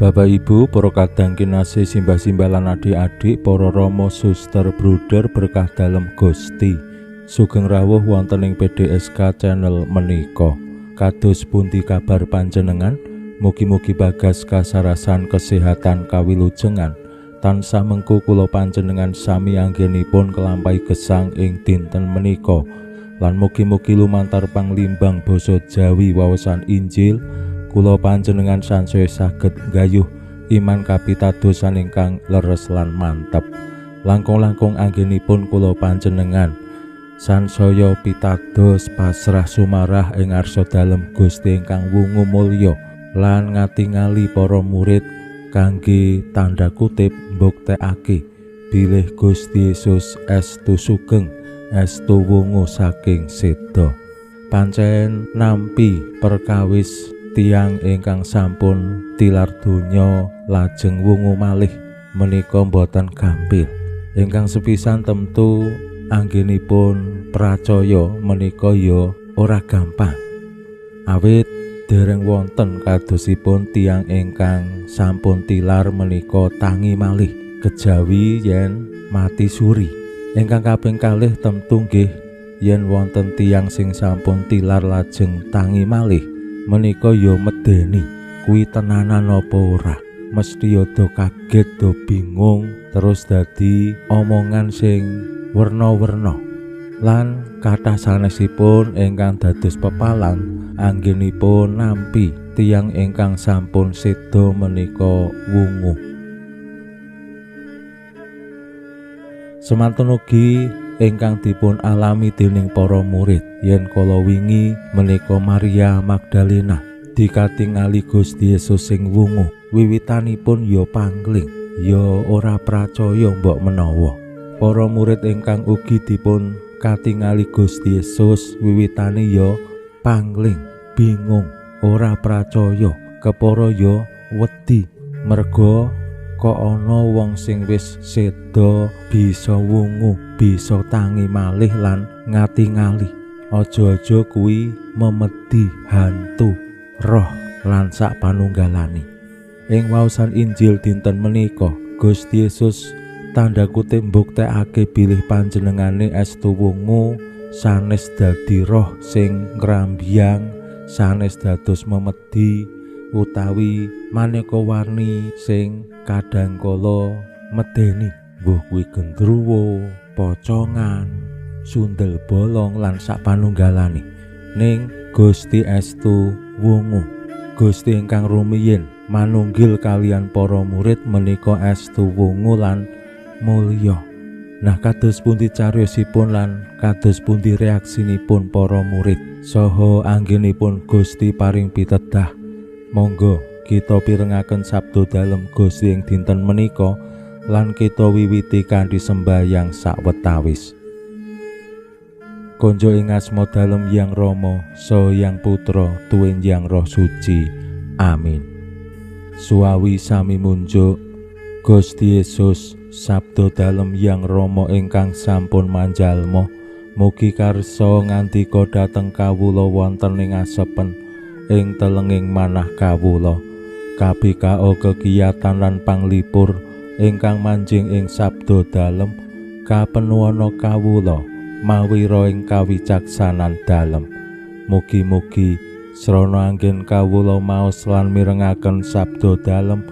Bapak Ibu, para kadang kinasih simbah-simbah lan adik-adik, para rama suster bruder berkah dalem Gusti. Sugeng rawuh wonten ing PDSK channel menika. Kados pundi kabar panjenengan? Mugi-mugi bagas kasarasan kesehatan kawilujengan. Tansah mengku kula panjenengan sami anggenipun kelampahi gesang ing dinten menika. Lan mugi-mugi lumantar panglimbang basa Jawi waosan Injil kula panjenengan sansaya saged nggayuh iman kapitadosan ingkang leres lan mantep. Langkung-langkung anggenipun kula panjenengan sansaya pitados pasrah sumarah ing ngarsa dalem Gusti ingkang wungu mulya lan ngatingali para murid kangge tanda kutip mbuktekake bilih Gusti Yesus estu sugeng, estu wungu saking seda. Pancen nampi perkawis tiyang ingkang sampun tilar donya lajeng wungu malih menika boten gampil. Ingkang sepisan temtu anggenipun pracaya menika ya ora gampang. Awit dereng wonten kadosipun tiyang ingkang sampun tilar menika tangi malih kejawi yen mati suri. Ingkang kaping kalih temtu nggih yen wonten tiyang sing sampun tilar lajeng tangi malih menika ya medeni kuwi tenanan apa ora, mesti do kaget do bingung terus dadi omongan sing werna-werna. Lan kathah sanesipun ingkang dados pepalang anggenipun nampi tiyang ingkang sampun seda menika wungu. Semanten ugi ingkang dipun alami dening para murid yen kala wingi menika Maria Magdalena dikatingali Gusti Yesus sing wungu. Wiwitanipun ya pangling, ya ora pracaya mbok menawa. Para murid ingkang ugi dipun katingali Gusti Yesus wiwitane ya pangling, bingung, ora pracaya, kepara ya wedi merga kok ana wong sing wis seda bisa wungu, bisa tangi malih lan ngatingali. Aja-aja kuwi memedi hantu, roh lan sak panunggalane. Ing waosan Injil dinten menika, Gusti Yesus tanda kutip mbuktekake bilih panjenengane estu wungu sanes dadi roh sing ngrambyang, sanes dados memedi utawi maneka warni sing kadangkala medeni, mbuh kuwi gendruwo, pocongan, sundel bolong lan sak panunggalane. Ning Gusti estu wungu, Gusti ingkang rumiyin manunggil kalian para murid menika estu wungu lan mulya. Nah, kados pundi cariyosipun lan kados pundi reaksinipun para murid saha anggenipun Gusti paring pitedah? Monggo kita pirengaken sabda dalem Gusti ing dinten menika lan kita wiwiti kanthi sembahyang sawetawis. Konjo ing asma dalem Hyang Rama saha Hyang Putra tuwin Hyang Roh Suci. Amin. Suawi sami munjuk Gusti Yesus sabda dalem Hyang Rama ingkang sampun manjalma, mugi karsa ngandika dhateng kawula wonten ing asepen ing telenging manah kawula. Kabikao kekiyatan lan panglipur ingkang manjing ing sabda dalem kapenuwana kawula mawira ing kawicaksanan dalem. Mugi-mugi srana anggen kawula maos lan mirengaken sabda dalem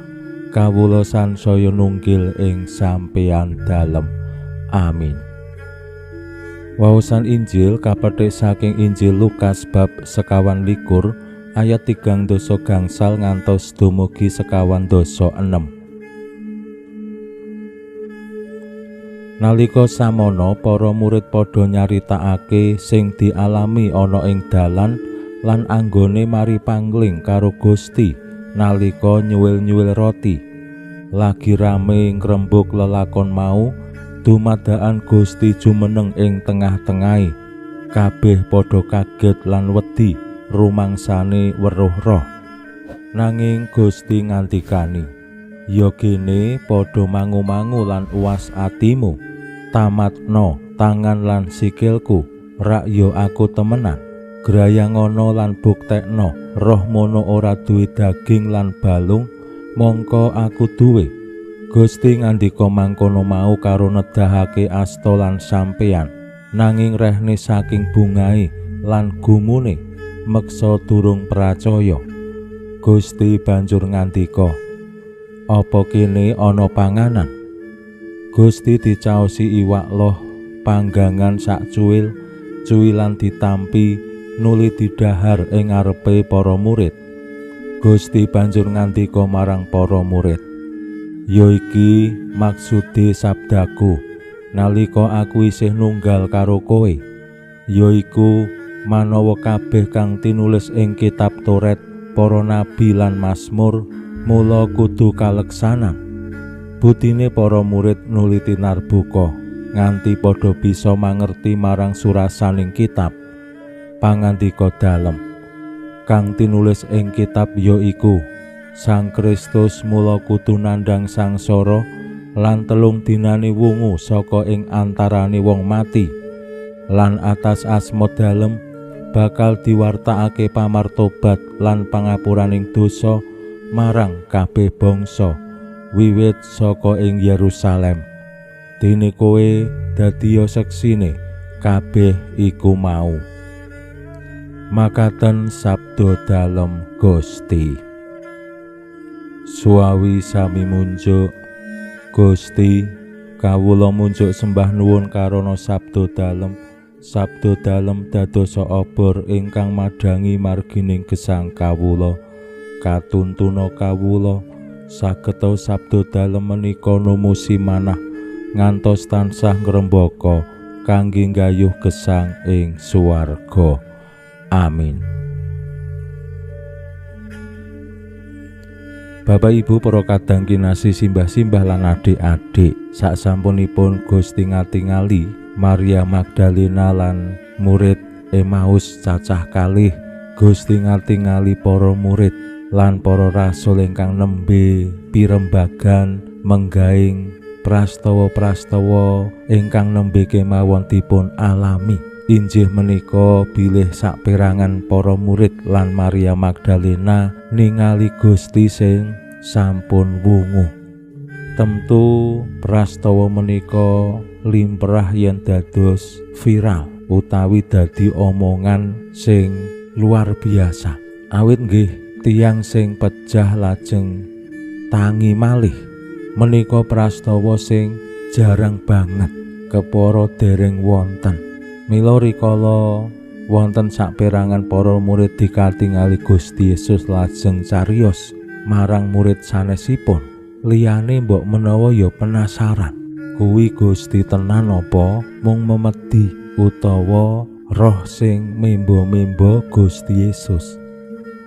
kawula sansaya nunggil ing sampeyan dalem. Amin. Waosan Injil kapetik saking Injil Lukas bab 51 ayat 3 gangsal ngantos dumugi 6. Nalika samono para murid padha nyaritakake sing dialami ana ing dalan lan anggone mari pangling karo Gusti nalika nyuwil-nyuwil roti. Lagi rame ngrembug lelakon mau Dumadaan Gusti jumeneng ing tengah-tengahe. Kabeh padha kaget lan wedi rumangsane weruh roh. Nanging Gusti ngandikani, "Ya kene padha mangu-mangu lan uwas atimu. Tamatno tangan lan sikilku, rak ya aku temenan. Grayangono lan buktekno roh mono ora duwe daging lan balung, mongko aku duwe." Gusti ngandika mangkono mau karo nedahake asta lan sampeyan, nanging rehne saking bungahe lan gumune meksa durung pracaya. Gusti banjur ngandika, "Apa kene ana panganan?" Gusti dicaosi iwak loh panggangan sak cuwil, cuwilan ditampi nuli didhahar ing ngarepe para murid. Gusti banjur ngandika marang para murid, "Ya iki maksude sabdaku nalika aku isih nunggal karo kowe, yaiku manawa kabeh kang tinulis ing kitab Toret, para nabi lan Mazmur mula kudu kaleksanan." Butine para murid nuli tinarbuka nganti padha bisa mangerti marang surasaning kitab. Pangandika dalem kang tinulis ing kitab yaiku, Sang Kristus mula kudu nandhang sangsara lan 3 dinane wungu saka ing antarane wong mati, lan atas asma dalem bakal diwartakake pamartobat lan pangapuraning dosa marang kabeh bangsa wiwit saka ing Yerusalem. Dene kowe dadiya seksine kabeh iku mau. Makaten sabda dalem Gusti. Suawi sami munjuk. Gusti, kawula munjuk sembah nuwun karana sabda dalem. Sabda dalem dadosa obor ingkang madhangi margining gesang kawula. Katuntuna kawula sageta sabda dalem menika numusi manah ngantos tansah ngrembaka kangge nggayuh gesang ing suwarga. Amin. Bapak Ibu para kadang kinasih simbah-simbah lan adik-adik, saksampunipun Gusti ngatingali Maria Magdalena lan murid Emmaus cacah kalih, Gusti ngatingali para murid lan para rasul ingkang nembe pirembagan menggaing prastawa-prastawa ingkang nembe kemawon dipun alami. Injih menika bilih saperangan para murid lan Maria Magdalena ningali Gusti sing sampun wungu. Temtu prastawa menika limprah yen dados viral utawi dadi omongan sing luar biasa. Awit nggih tiyang sing pejah lajeng tangi malih. Menika prastawa sing jarang banget kepara dereng wonten. Mila rikala wonten saperangan para murid dikatingali Gusti Yesus lajeng cariyos marang murid sanesipun. Liyane mbok menawa ya penasaran, kuwi Gusti tenan apa mung memedi utawa roh sing memba-memba Gusti Yesus.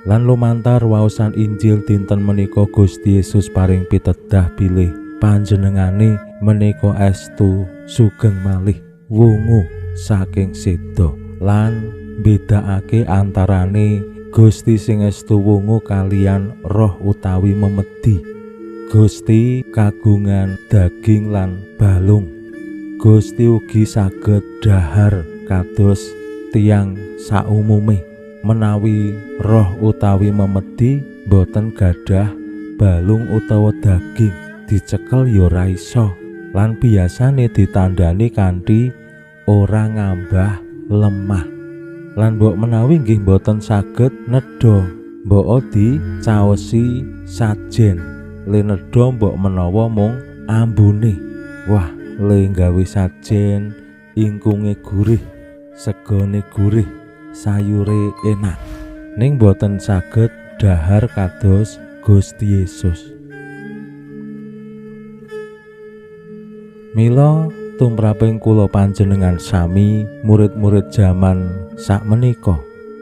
Lan lumantar waosan Injil dinten menika Gusti Yesus paring pitedah bilih panjenengane menika estu sugeng malih wungu saking sedo lan bedakake antarane Gusti sing estu wungu kalian roh utawi memedi. Gusti kagungan daging lan balung. Gusti ugi saged dhahar kados tiyang saumume. Menawi roh utawi memedi boten gadah balung utawa daging, dicekel ya ora iso, lan biasane ditandani kanthi ora ngambah lemah. Lan mbok menawi nggih boten saged nedha, mbok dicaosi sajen. Le nedha mbok menawa mung ambune. Wah, le gawe sajen ingkunge gurih, segone gurih, sayure enak. Ning boten saged dhahar kados Gusti Yesus. Mila tumraping kula panjenengan sami murid-murid jaman sakmenika,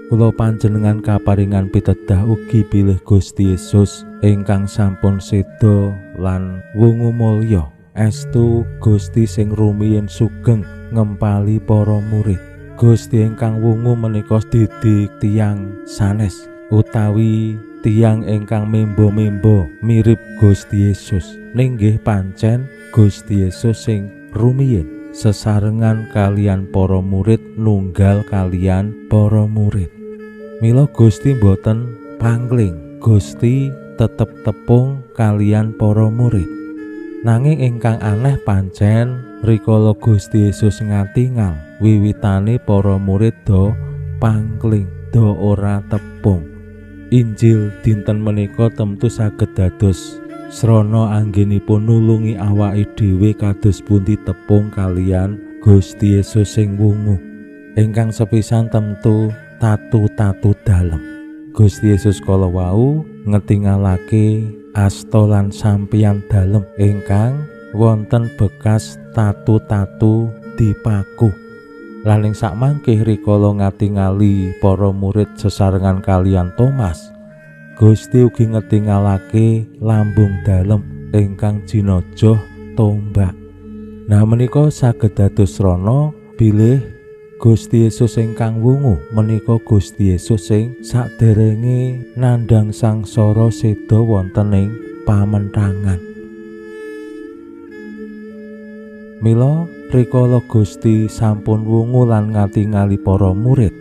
kula panjenengan kaparingan pitedah ugi bilih Gusti Yesus ingkang sampun seda lan wungu mulya Estu Gusti sing rumiyin sugeng ngempali para murid. Gusti ingkang wungu menika didik tiyang sanes utawi tiyang ingkang membo-membo mirip Gusti Yesus. Ninggih pancen Gusti Yesus sing rumiyin sesarengan kalian para murid nunggal kalian para murid. Mila Gusti boten pangling, Gusti tetep tepung kalian para murid. Nanging ingkang aneh pancen rikala Gusti Yesus ngatingal wiwitane para murid do pangling, do ora tepung. Injil dinten menika temtu saged dados srana anggenipun nulungi awake dhewe kados pundi tepung kalian Gusti Yesus sing wungu. Ingkang sepisan temtu tatu-tatu dalem. Gusti Yesus kala wau ngetingalake asta lan sampeyan dalem ingkang wonten bekas tatu-tatu dipaku. Lan ing sakmangke rikala ngatingali para murid sesarengan kalian Thomas, Gusti ugi ngetingalake lambung dalem ingkang jinajoh tombak. Nah menika saged dados srana bilih Gusti Yesus ingkang wungu menika Gusti Yesus sing saderenge nandhang sangsara seda wonten ing pamentangan. Mila rikala Gusti sampun wungu lan ngatingali para murid,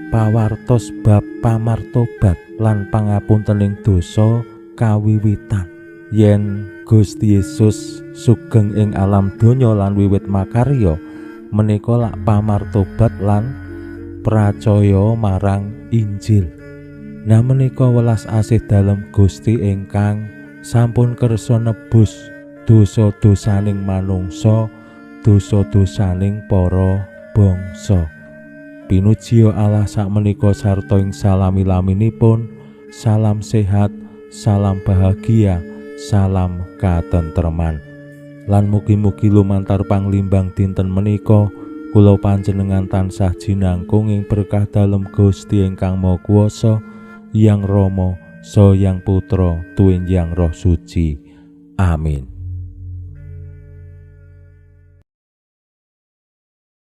pawartos bab pamartobat lan pangapuntening dosa kawiwitan. Yen Gusti Yesus sugeng ing alam donya lan wiwit makarya, menika lak pamartobat lan pracaya marang Injil. Nah menika welas asih dalem Gusti ingkang sampun kersa nebus dosa-dosaning manungsa, dosa-dosaning para bangsa. Pinuji Allah sakmenika sarta ing salami-laminipun. Salam sehat, salam bahagia, salam katentreman. Lan mugi-mugi lumantar panglimbang dinten menika kula panjenengan tansah jinangkung ing berkah dalem Gusti ingkang Maha Kuwasa, Yang Rama saha Yang Putra tuwin Yang Roh Suci. Amin.